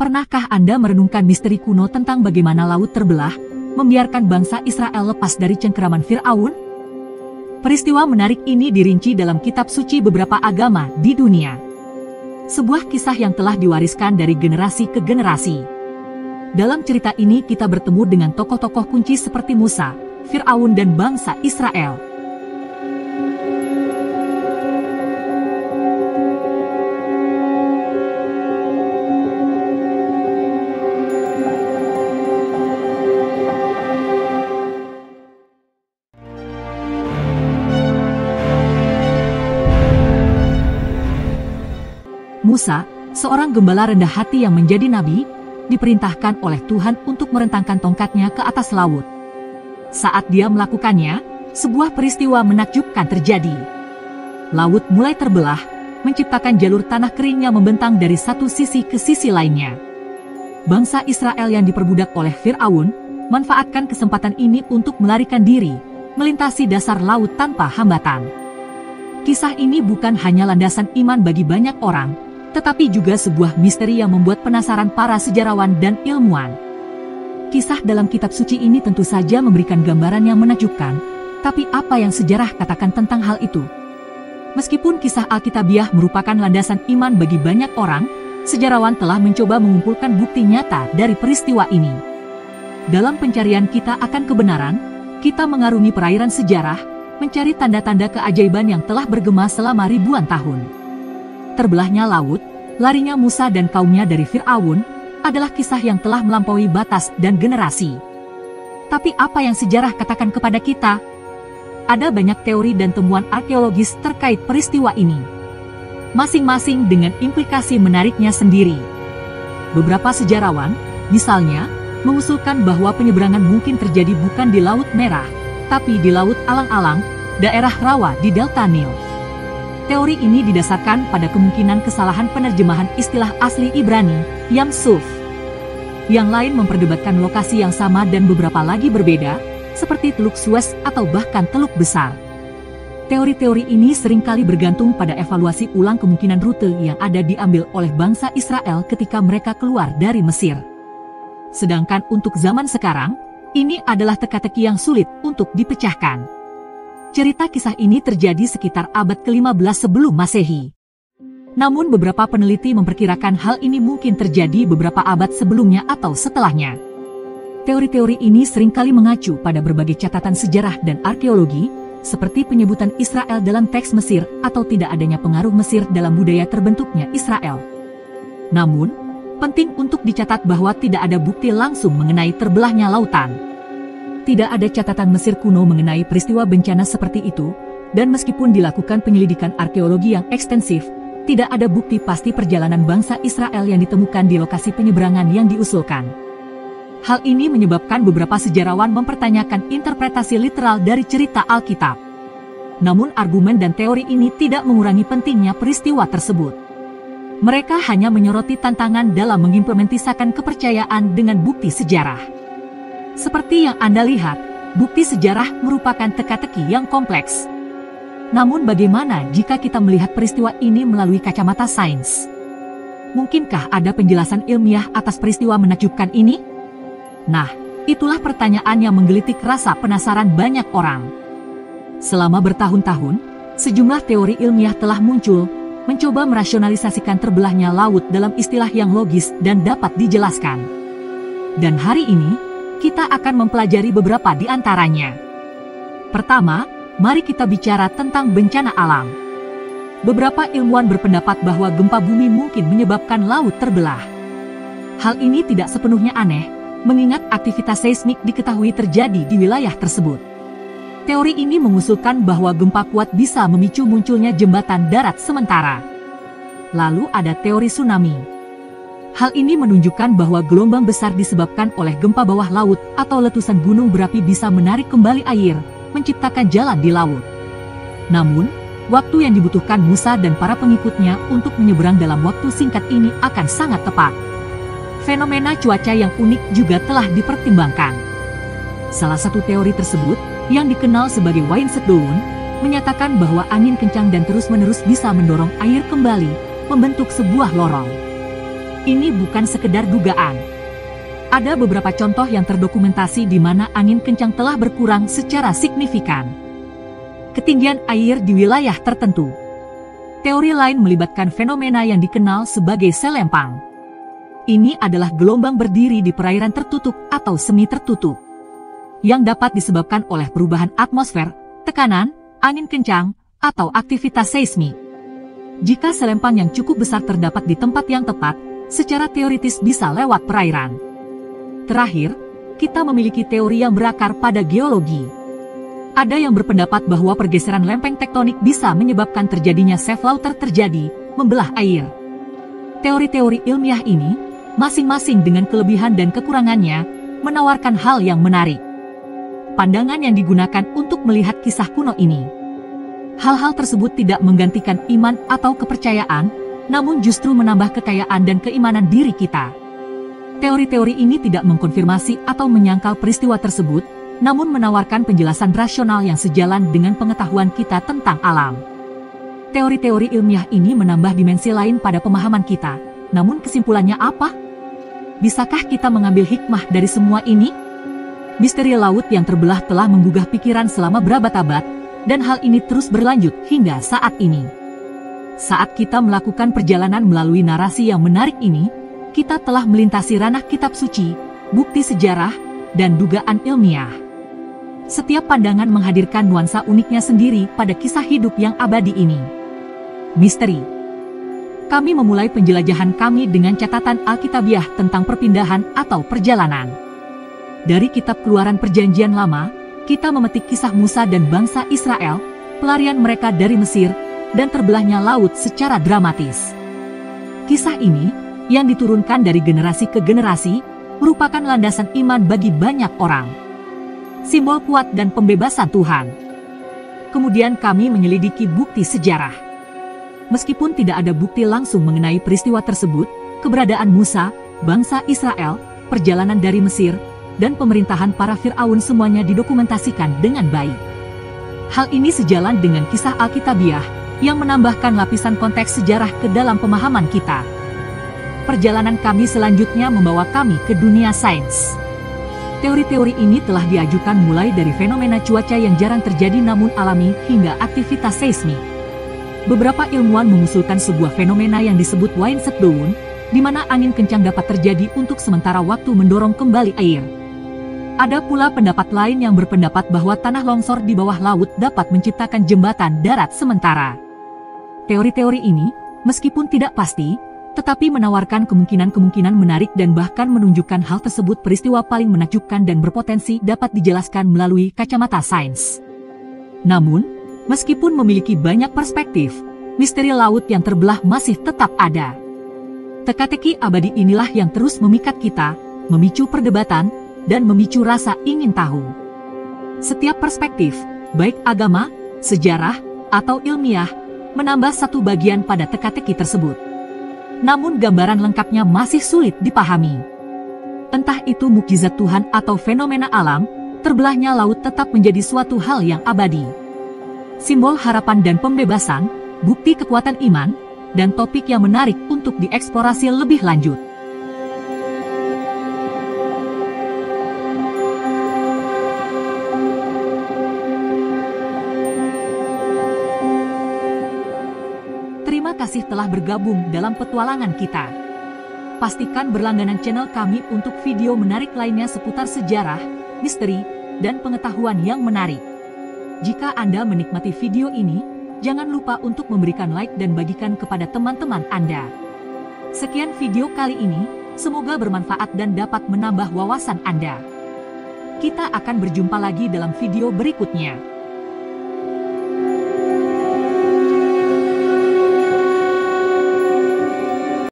Pernahkah Anda merenungkan misteri kuno tentang bagaimana laut terbelah, membiarkan bangsa Israel lepas dari cengkeraman Fir'aun? Peristiwa menarik ini dirinci dalam kitab suci beberapa agama di dunia. Sebuah kisah yang telah diwariskan dari generasi ke generasi. Dalam cerita ini kita bertemu dengan tokoh-tokoh kunci seperti Musa, Fir'aun dan bangsa Israel. Musa, seorang gembala rendah hati yang menjadi nabi, diperintahkan oleh Tuhan untuk merentangkan tongkatnya ke atas laut. Saat dia melakukannya, sebuah peristiwa menakjubkan terjadi. Laut mulai terbelah, menciptakan jalur tanah kering yang membentang dari satu sisi ke sisi lainnya. Bangsa Israel yang diperbudak oleh Fir'aun, manfaatkan kesempatan ini untuk melarikan diri, melintasi dasar laut tanpa hambatan. Kisah ini bukan hanya landasan iman bagi banyak orang, tetapi juga sebuah misteri yang membuat penasaran para sejarawan dan ilmuwan. Kisah dalam kitab suci ini tentu saja memberikan gambaran yang menakjubkan, tapi apa yang sejarah katakan tentang hal itu? Meskipun kisah Alkitabiah merupakan landasan iman bagi banyak orang, sejarawan telah mencoba mengumpulkan bukti nyata dari peristiwa ini. Dalam pencarian kita akan kebenaran, kita mengarungi perairan sejarah, mencari tanda-tanda keajaiban yang telah bergema selama ribuan tahun. Terbelahnya laut, larinya Musa dan kaumnya dari Fir'aun, adalah kisah yang telah melampaui batas dan generasi. Tapi apa yang sejarah katakan kepada kita? Ada banyak teori dan temuan arkeologis terkait peristiwa ini, masing-masing dengan implikasi menariknya sendiri. Beberapa sejarawan, misalnya, mengusulkan bahwa penyeberangan mungkin terjadi bukan di Laut Merah, tapi di Laut Alang-Alang, daerah rawa di Delta Nil. Teori ini didasarkan pada kemungkinan kesalahan penerjemahan istilah asli Ibrani, Yam Suf. Yang lain memperdebatkan lokasi yang sama dan beberapa lagi berbeda, seperti Teluk Suez atau bahkan Teluk Besar. Teori-teori ini seringkali bergantung pada evaluasi ulang kemungkinan rute yang ada diambil oleh bangsa Israel ketika mereka keluar dari Mesir. Sedangkan untuk zaman sekarang, ini adalah teka-teki yang sulit untuk dipecahkan. Cerita kisah ini terjadi sekitar abad ke-15 sebelum Masehi. Namun beberapa peneliti memperkirakan hal ini mungkin terjadi beberapa abad sebelumnya atau setelahnya. Teori-teori ini seringkali mengacu pada berbagai catatan sejarah dan arkeologi, seperti penyebutan Israel dalam teks Mesir atau tidak adanya pengaruh Mesir dalam budaya terbentuknya Israel. Namun, penting untuk dicatat bahwa tidak ada bukti langsung mengenai terbelahnya lautan. Tidak ada catatan Mesir kuno mengenai peristiwa bencana seperti itu, dan meskipun dilakukan penyelidikan arkeologi yang ekstensif, tidak ada bukti pasti perjalanan bangsa Israel yang ditemukan di lokasi penyeberangan yang diusulkan. Hal ini menyebabkan beberapa sejarawan mempertanyakan interpretasi literal dari cerita Alkitab. Namun argumen dan teori ini tidak mengurangi pentingnya peristiwa tersebut. Mereka hanya menyoroti tantangan dalam mengimplementasikan kepercayaan dengan bukti sejarah. Seperti yang Anda lihat, bukti sejarah merupakan teka-teki yang kompleks. Namun bagaimana jika kita melihat peristiwa ini melalui kacamata sains? Mungkinkah ada penjelasan ilmiah atas peristiwa menakjubkan ini? Nah, itulah pertanyaan yang menggelitik rasa penasaran banyak orang. Selama bertahun-tahun, sejumlah teori ilmiah telah muncul, mencoba merasionalisasikan terbelahnya laut dalam istilah yang logis dan dapat dijelaskan. Dan hari ini, kita akan mempelajari beberapa di antaranya. Pertama, mari kita bicara tentang bencana alam. Beberapa ilmuwan berpendapat bahwa gempa bumi mungkin menyebabkan laut terbelah. Hal ini tidak sepenuhnya aneh, mengingat aktivitas seismik diketahui terjadi di wilayah tersebut. Teori ini mengusulkan bahwa gempa kuat bisa memicu munculnya jembatan darat sementara. Lalu ada teori tsunami. Hal ini menunjukkan bahwa gelombang besar disebabkan oleh gempa bawah laut atau letusan gunung berapi bisa menarik kembali air, menciptakan jalan di laut. Namun, waktu yang dibutuhkan Musa dan para pengikutnya untuk menyeberang dalam waktu singkat ini akan sangat tepat. Fenomena cuaca yang unik juga telah dipertimbangkan. Salah satu teori tersebut, yang dikenal sebagai Windsetdown, menyatakan bahwa angin kencang dan terus-menerus bisa mendorong air kembali, membentuk sebuah lorong. Ini bukan sekedar dugaan. Ada beberapa contoh yang terdokumentasi di mana angin kencang telah berkurang secara signifikan ketinggian air di wilayah tertentu. Teori lain melibatkan fenomena yang dikenal sebagai selempang. Ini adalah gelombang berdiri di perairan tertutup atau semi tertutup yang dapat disebabkan oleh perubahan atmosfer, tekanan, angin kencang, atau aktivitas seismik. Jika selempang yang cukup besar terdapat di tempat yang tepat, secara teoritis bisa lewat perairan. Terakhir, kita memiliki teori yang berakar pada geologi. Ada yang berpendapat bahwa pergeseran lempeng tektonik bisa menyebabkan terjadinya safe water terjadi, membelah air. Teori-teori ilmiah ini, masing-masing dengan kelebihan dan kekurangannya, menawarkan hal yang menarik. Pandangan yang digunakan untuk melihat kisah kuno ini. Hal-hal tersebut tidak menggantikan iman atau kepercayaan, namun justru menambah kekayaan dan keimanan diri kita. Teori-teori ini tidak mengkonfirmasi atau menyangkal peristiwa tersebut, namun menawarkan penjelasan rasional yang sejalan dengan pengetahuan kita tentang alam. Teori-teori ilmiah ini menambah dimensi lain pada pemahaman kita, namun kesimpulannya apa? Bisakah kita mengambil hikmah dari semua ini? Misteri laut yang terbelah telah menggugah pikiran selama berabad-abad, dan hal ini terus berlanjut hingga saat ini. Saat kita melakukan perjalanan melalui narasi yang menarik ini, kita telah melintasi ranah kitab suci, bukti sejarah, dan dugaan ilmiah. Setiap pandangan menghadirkan nuansa uniknya sendiri pada kisah hidup yang abadi ini. Misteri. Kami memulai penjelajahan kami dengan catatan Alkitabiah tentang perpindahan atau perjalanan. Dari kitab Keluaran Perjanjian Lama, kita memetik kisah Musa dan bangsa Israel, pelarian mereka dari Mesir, dan terbelahnya laut secara dramatis. Kisah ini, yang diturunkan dari generasi ke generasi, merupakan landasan iman bagi banyak orang. Simbol kuat dan pembebasan Tuhan. Kemudian kami menyelidiki bukti sejarah. Meskipun tidak ada bukti langsung mengenai peristiwa tersebut, keberadaan Musa, bangsa Israel, perjalanan dari Mesir, dan pemerintahan para Fir'aun semuanya didokumentasikan dengan baik. Hal ini sejalan dengan kisah Alkitabiah yang menambahkan lapisan konteks sejarah ke dalam pemahaman kita. Perjalanan kami selanjutnya membawa kami ke dunia sains. Teori-teori ini telah diajukan mulai dari fenomena cuaca yang jarang terjadi namun alami hingga aktivitas seismik. Beberapa ilmuwan mengusulkan sebuah fenomena yang disebut wind shutdown, di mana angin kencang dapat terjadi untuk sementara waktu mendorong kembali air. Ada pula pendapat lain yang berpendapat bahwa tanah longsor di bawah laut dapat menciptakan jembatan darat sementara. Teori-teori ini, meskipun tidak pasti, tetapi menawarkan kemungkinan-kemungkinan menarik dan bahkan menunjukkan hal tersebut peristiwa paling menakjubkan dan berpotensi dapat dijelaskan melalui kacamata sains. Namun, meskipun memiliki banyak perspektif, misteri laut yang terbelah masih tetap ada. Teka-teki abadi inilah yang terus memikat kita, memicu perdebatan, dan memicu rasa ingin tahu. Setiap perspektif, baik agama, sejarah, atau ilmiah, menambah satu bagian pada teka-teki tersebut. Namun gambaran lengkapnya masih sulit dipahami. Entah itu mukjizat Tuhan atau fenomena alam, terbelahnya laut tetap menjadi suatu hal yang abadi. Simbol harapan dan pembebasan, bukti kekuatan iman, dan topik yang menarik untuk dieksplorasi lebih lanjut. Terima kasih telah bergabung dalam petualangan kita. Pastikan berlangganan channel kami untuk video menarik lainnya seputar sejarah, misteri, dan pengetahuan yang menarik. Jika Anda menikmati video ini, jangan lupa untuk memberikan like dan bagikan kepada teman-teman Anda. Sekian video kali ini, semoga bermanfaat dan dapat menambah wawasan Anda. Kita akan berjumpa lagi dalam video berikutnya.